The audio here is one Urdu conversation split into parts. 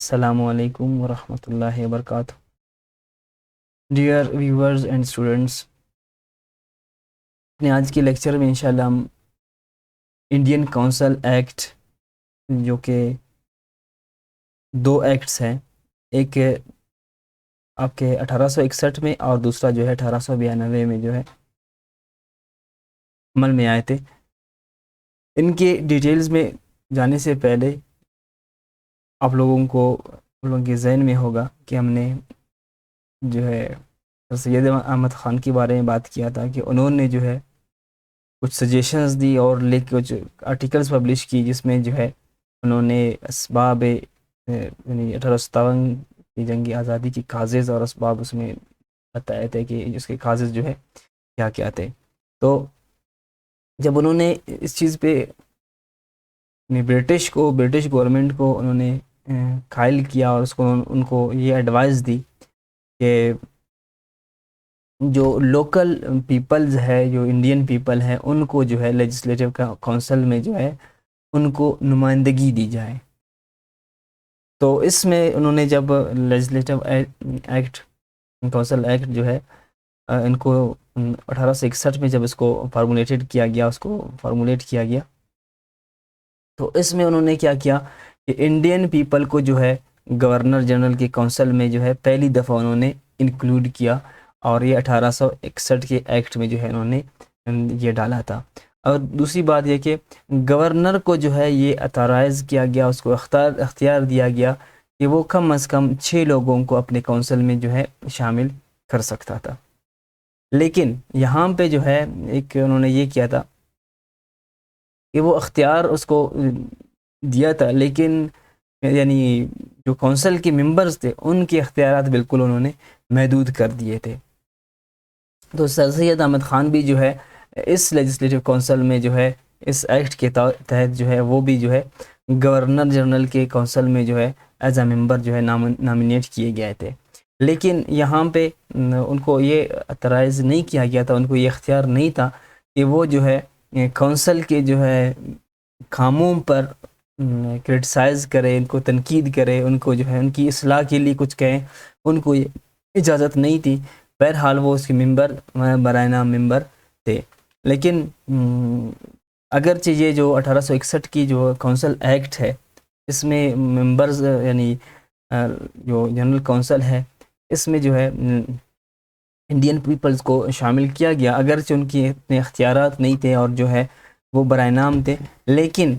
السلام علیکم ورحمۃ اللہ وبرکاتہ. ڈیئر ویورز اینڈ اسٹوڈنٹس، اپنے آج کے لیکچر میں انشاءاللہ ہم انڈین کونسل ایکٹ، جو کہ دو ایکٹس ہیں، ایک آپ کے 1861 میں اور دوسرا جو ہے 1892 میں جو ہے عمل میں آئے تھے. ان کے ڈیٹیلز میں جانے سے پہلے آپ لوگوں کے ذہن میں ہوگا کہ ہم نے جو ہے سید احمد خان کے بارے میں بات کیا تھا کہ انہوں نے جو ہے کچھ سجیشنز دی اور کچھ آرٹیکلز پبلش کی، جس میں جو ہے انہوں نے اسباب یعنی 1857 کی جنگی آزادی کی کازز اور اسباب اس میں بتائے تھے کہ اس کے کازز جو ہے کیا کیا تھے. تو جب انہوں نے اس چیز پہ برٹش گورنمنٹ کو انہوں نے قائل کیا اور اس کو ان کو یہ ایڈوائز دی کہ جو لوکل پیپلز ہے، جو انڈین پیپل ہے، ان کو جو ہے لیجسلیٹو کونسل میں جو ہے ان کو نمائندگی دی جائے. تو اس میں انہوں نے جب لیجسلیٹو ایکٹ کونسل ایکٹ جو ہے ان کو 1861 میں جب اس کو فارمولیٹ کیا گیا، تو اس میں انہوں نے کیا کیا کہ انڈین پیپل کو جو ہے گورنر جنرل کے کونسل میں جو ہے پہلی دفعہ انہوں نے انکلوڈ کیا، اور یہ 1861 کے ایکٹ میں جو ہے انہوں نے یہ ڈالا تھا. اور دوسری بات یہ کہ گورنر کو جو ہے یہ اتھارائز کیا گیا، اس کو اختیار دیا گیا کہ وہ کم از کم 6 لوگوں کو اپنے کونسل میں جو ہے شامل کر سکتا تھا. لیکن یہاں پہ جو ہے ایک انہوں نے یہ کیا تھا کہ وہ اختیار اس کو دیا تھا، لیکن یعنی جو کونسل کے ممبرز تھے ان کے اختیارات بالکل انہوں نے محدود کر دیے تھے. تو سر سید احمد خان بھی جو ہے اس لیجسلیٹو کونسل میں جو ہے اس ایکٹ کے تحت جو ہے وہ بھی جو ہے گورنر جنرل کے کونسل میں جو ہے ایز اے ممبر جو ہے نامینیٹ کیے گئے تھے. لیکن یہاں پہ ان کو یہ اتھرائز نہیں کیا گیا تھا، ان کو یہ اختیار نہیں تھا کہ وہ جو ہے کونسل کے جو ہے کاموں پر کرٹیسائز کرے، ان کو تنقید کرے، ان کو جو ہے ان کی اصلاح کے لیے کچھ کہیں، ان کو یہ اجازت نہیں تھی. بہرحال وہ اس کے ممبر برائے نام ممبر تھے. لیکن اگرچہ یہ جو 1861 کی جو کونسل ایکٹ ہے، اس میں ممبرز یعنی جو جنرل کونسل ہے، اس میں جو ہے انڈین پیپلز کو شامل کیا گیا، اگرچہ ان کی اتنے اختیارات نہیں تھے اور جو ہے وہ برائے نام تھے، لیکن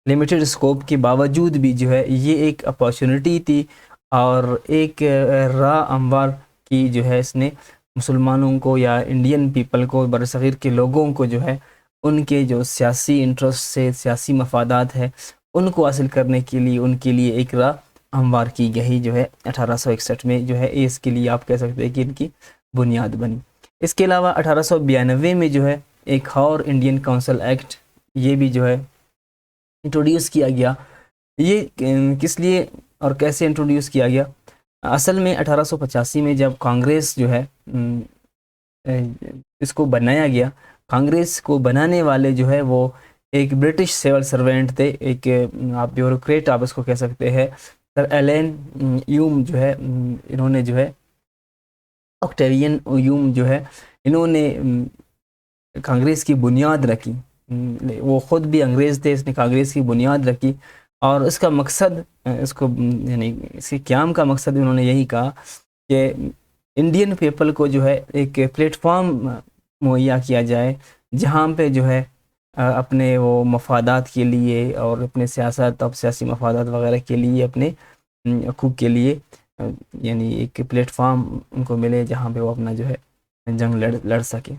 لمیٹڈ اسکوپ کے باوجود بھی جو ہے یہ ایک اپارچونٹی تھی اور ایک راہ ہموار کی جو ہے اس نے مسلمانوں کو یا انڈین پیپل کو، برصغیر کے لوگوں کو جو ہے ان کے جو سیاسی انٹرسٹ سے سیاسی مفادات ہے ان کو حاصل کرنے کے لیے ان کے لیے ایک راہ ہموار کی گئی جو ہے 1861 میں جو ہے اس کے لیے آپ کہہ سکتے ہیں کہ ان کی بنیاد بنی. اس کے علاوہ 1892 میں جو ہے ایک اور انڈین کونسل ایکٹ یہ بھی جو ہے انٹروڈیوس کیا گیا. یہ کس لیے اور کیسے انٹروڈیوس کیا گیا؟ اصل میں 1885 میں جب کانگریس جو ہے اس کو بنایا گیا، کانگریس کو بنانے والے جو ہے وہ ایک برٹش سول سروینٹ تھے، ایک آپ بیوروکریٹ آپ اس کو کہہ سکتے ہیں، سر ایلن یوم جو ہے، انہوں نے جو ہے آکٹیوین یوم جو ہے انہوں نے کانگریس کی بنیاد رکھی. وہ خود بھی انگریز تھے، اس نے کانگریس کی بنیاد رکھی اور اس کا مقصد اس کو یعنی اس کے قیام کا مقصد انہوں نے یہی کہا کہ انڈین پیپل کو جو ہے ایک پلیٹ فارم مہیا کیا جائے جہاں پہ جو ہے اپنے وہ مفادات کے لیے اور اپنے سیاست اور سیاسی مفادات وغیرہ کے لیے، اپنے حقوق کے لیے یعنی ایک پلیٹ فارم ان کو ملے جہاں پہ وہ اپنا جو ہے جنگ لڑ سکے.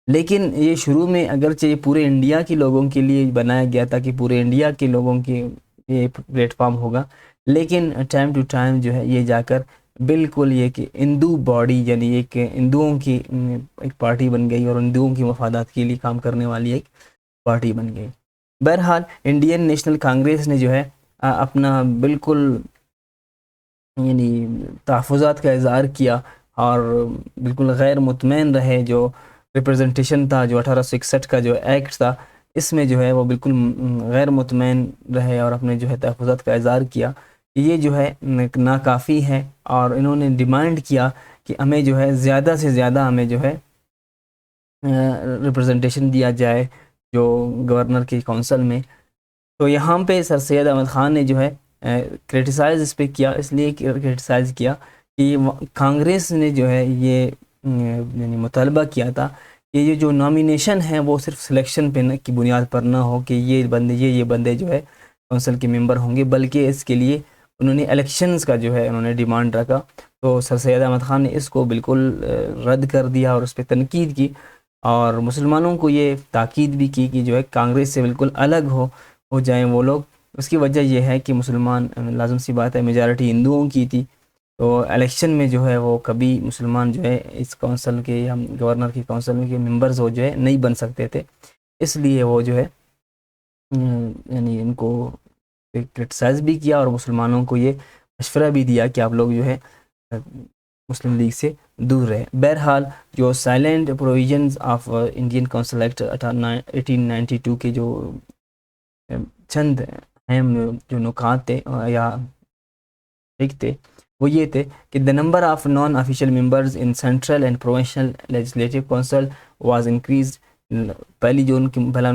لیکن یہ شروع میں اگرچہ یہ پورے انڈیا کے لوگوں کے لیے بنایا گیا تھا کہ پورے انڈیا کے لوگوں کے یہ پلیٹ فارم ہوگا، لیکن ٹائم ٹو ٹائم جو ہے یہ جا کر بالکل یہ کہ ہندو باڈی یعنی ایک ہندوؤں کی ایک پارٹی بن گئی اور ہندوؤں کی مفادات کے لیے کام کرنے والی ایک پارٹی بن گئی. بہرحال انڈین نیشنل کانگریس نے جو ہے اپنا بالکل یعنی تحفظات کا اظہار کیا اور بالکل غیر مطمئن رہے. جو ریپرزنٹیشن تھا، جو 1861 کا جو ایکٹ تھا، اس میں جو ہے وہ بالکل غیر مطمئن رہے اور اپنے جو ہے تحفظات کا اظہار کیا کہ یہ جو ہے ناکافی ہے، اور انہوں نے ڈیمانڈ کیا کہ ہمیں جو ہے زیادہ سے زیادہ ہمیں جو ہے ریپرزنٹیشن دیا جائے جو گورنر کی کونسل میں. تو یہاں پہ سر سید احمد خان نے جو ہے کرٹیسائز اس پہ کیا، اس لیے کرٹیسائز کیا کہ کانگریس نے جو ہے یہ یعنی مطالبہ کیا تھا کہ یہ جو نامینیشن ہے وہ صرف سلیکشن پہ کی بنیاد پر نہ ہو کہ یہ بندے جو ہے کونسل کے ممبر ہوں گے، بلکہ اس کے لیے انہوں نے الیکشنز کا جو ہے انہوں نے ڈیمانڈ رکھا. تو سر سید احمد خان نے اس کو بالکل رد کر دیا اور اس پہ تنقید کی، اور مسلمانوں کو یہ تاکید بھی کی کہ جو ہے کانگریس سے بالکل الگ ہو جائیں وہ لوگ. اس کی وجہ یہ ہے کہ مسلمان، لازم سی بات ہے، میجارٹی ہندوؤں کی تھی، تو الیکشن میں جو ہے وہ کبھی مسلمان جو ہے اس کونسل کے یا گورنر کی کونسل کے ممبرز وہ جو ہے نہیں بن سکتے تھے. اس لیے وہ جو ہے یعنی ان کو کرٹیسائز بھی کیا اور مسلمانوں کو یہ مشورہ بھی دیا کہ آپ لوگ جو ہے مسلم لیگ سے دور رہے. بہرحال جو silent provisions of Indian council act 1892 کے جو چند اہم جو نکات تھے یا ٹھیک تھے وہ یہ تھے کہ the number of non-official members in central and provincial legislative council was increased. پہلی جو ان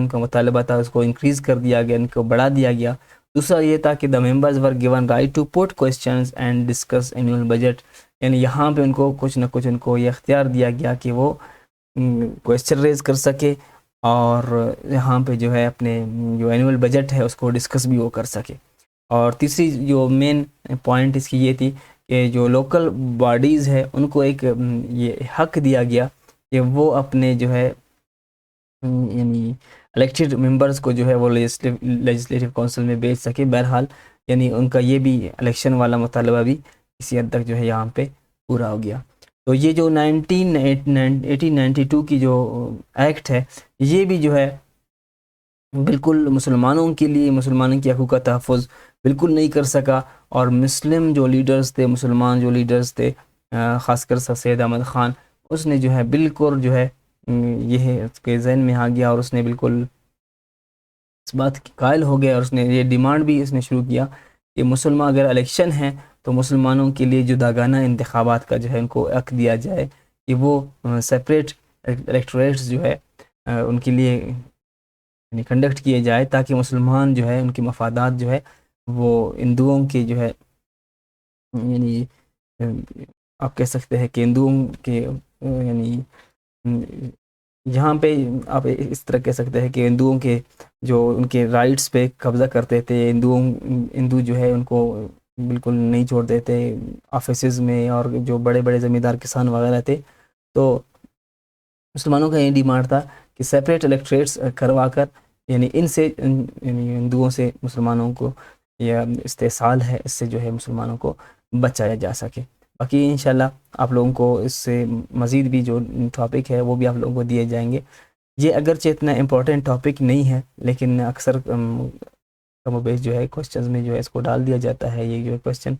کا مطالبہ تھا اس کو انکریز کر دیا گیا، ان کو بڑھا دیا گیا. دوسرا یہ تھا کہ the members were given right to put questions and discuss annual budget. یعنی یہاں پہ ان کو کچھ نہ کچھ ان کو یہ اختیار دیا گیا کہ وہ کویسچن ریز کر سکے، اور یہاں پہ جو ہے اپنے جو اینول بجٹ ہے اس کو ڈسکس بھی وہ کر سکے. اور تیسری جو مین پوائنٹ اس کی یہ تھی کہ جو لوکل باڈیز ہے ان کو ایک یہ حق دیا گیا کہ وہ اپنے جو ہے یعنی الیکٹڈ ممبرز کو جو ہے وہ لیجسلیٹو کونسل میں بھیج سکے. بہرحال یعنی ان کا یہ بھی الیکشن والا مطالبہ بھی اسی حد تک جو ہے یہاں پہ پورا ہو گیا. تو یہ جو 1892 کی جو ایکٹ ہے یہ بھی جو ہے بالکل مسلمانوں کے لیے مسلمانوں کی حقوق کا تحفظ بالکل نہیں کر سکا، اور مسلم جو لیڈرز تھے، مسلمان جو لیڈرز تھے، خاص کر سر سید احمد خان، اس نے جو ہے بالکل جو ہے یہ اس کے ذہن میں آ گیا اور اس نے بالکل اس بات کی قائل ہو گیا، اور اس نے یہ ڈیمانڈ بھی اس نے شروع کیا کہ مسلمان اگر الیکشن ہیں تو مسلمانوں کے لیے جداگانہ انتخابات کا جو ہے ان کو حق دیا جائے کہ وہ سپریٹ الیکٹوریٹس جو ہے ان کے لیے یعنی کنڈکٹ کیے جائے، تاکہ مسلمان جو ہے ان کے مفادات جو ہے وہ ہندوؤں کے جو ہے یعنی آپ کہہ سکتے ہیں کہ ہندوؤں کے یعنی یہاں پہ آپ اس طرح کہہ سکتے ہیں کہ ہندوؤں کے جو ان کے رائٹس پہ قبضہ کرتے تھے، ہندو جو ہے ان کو بالکل نہیں چھوڑ دیتے آفیسز میں، اور جو بڑے بڑے زمیندار کسان وغیرہ تھے. تو مسلمانوں کا یہ ڈیمانڈ تھا کہ سیپریٹ الیکٹریٹس کروا کر یعنی ان سے یعنی ہندوؤں سے مسلمانوں کو یہ استحصال ہے، اس سے جو ہے مسلمانوں کو بچایا جا سکے. باقی انشاءاللہ آپ لوگوں کو اس سے مزید بھی جو ٹاپک ہے وہ بھی آپ لوگوں کو دیے جائیں گے. یہ اگرچہ اتنا امپورٹنٹ ٹاپک نہیں ہے لیکن اکثر کم و بیش جو ہے کوشچنز میں جو ہے اس کو ڈال دیا جاتا ہے. یہ جو کوشچن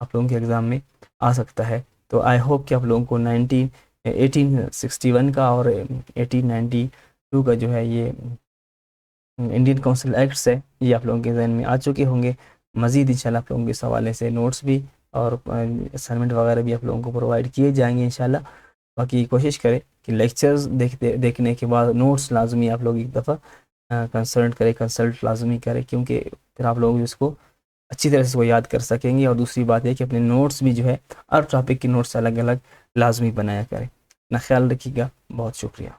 آپ لوگوں کے ایگزام میں آ سکتا ہے. تو آئی ہوپ کہ آپ لوگوں کو 1861 کا اور 1892 کا جو ہے یہ انڈین کونسل ایکٹس ہے یہ آپ لوگوں کے ذہن میں آ چکے ہوں گے. مزید انشاءاللہ آپ لوگوں کے اس حوالے سے نوٹس بھی اور اسائنمنٹ وغیرہ بھی آپ لوگوں کو پرووائڈ کیے جائیں گے انشاءاللہ. باقی کوشش کریں کہ لیکچرز دیکھنے کے بعد نوٹس لازمی آپ لوگ ایک دفعہ کنسلٹ لازمی کریں، کیونکہ پھر آپ لوگ اس کو اچھی طرح سے اس کو یاد کر سکیں گے. اور دوسری بات یہ کہ اپنے نوٹس بھی جو ہے ہر ٹاپک کے نوٹس الگ الگ لازمی بنایا کریں. اپنا خیال رکھیے گا. بہت شکریہ.